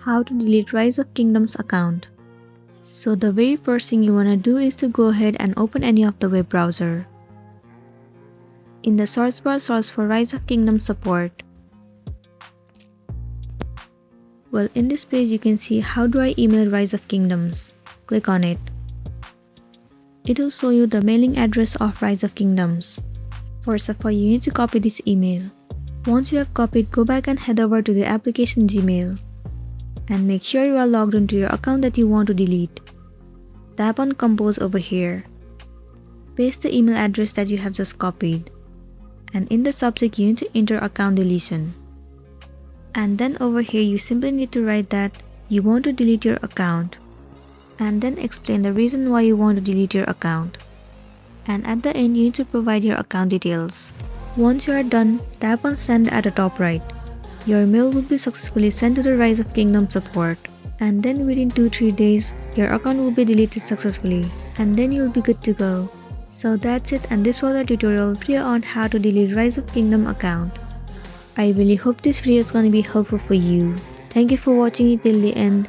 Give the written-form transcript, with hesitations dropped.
How to delete Rise of Kingdoms account. So the very first thing you want to do is to go ahead and open any of the web browser. In the search bar, search for Rise of Kingdoms support. Well, in this page you can see how do I email Rise of Kingdoms. Click on it. It will show you the mailing address of Rise of Kingdoms. First of all, you need to copy this email. Once you have copied, go back and head over to the application Gmail. And make sure you are logged into your account that you want to delete. Tap on Compose over here. Paste the email address that you have just copied. And in the subject, you need to enter account deletion. And then over here, you simply need to write that you want to delete your account. And then explain the reason why you want to delete your account. And at the end, you need to provide your account details. Once you are done, tap on Send at the top right. Your mail will be successfully sent to the Rise of Kingdoms support. And then within 2-3 days, your account will be deleted successfully. And then you'll be good to go. So that's it, and this was a tutorial video on how to delete Rise of Kingdom account. I really hope this video is gonna be helpful for you. Thank you for watching it till the end.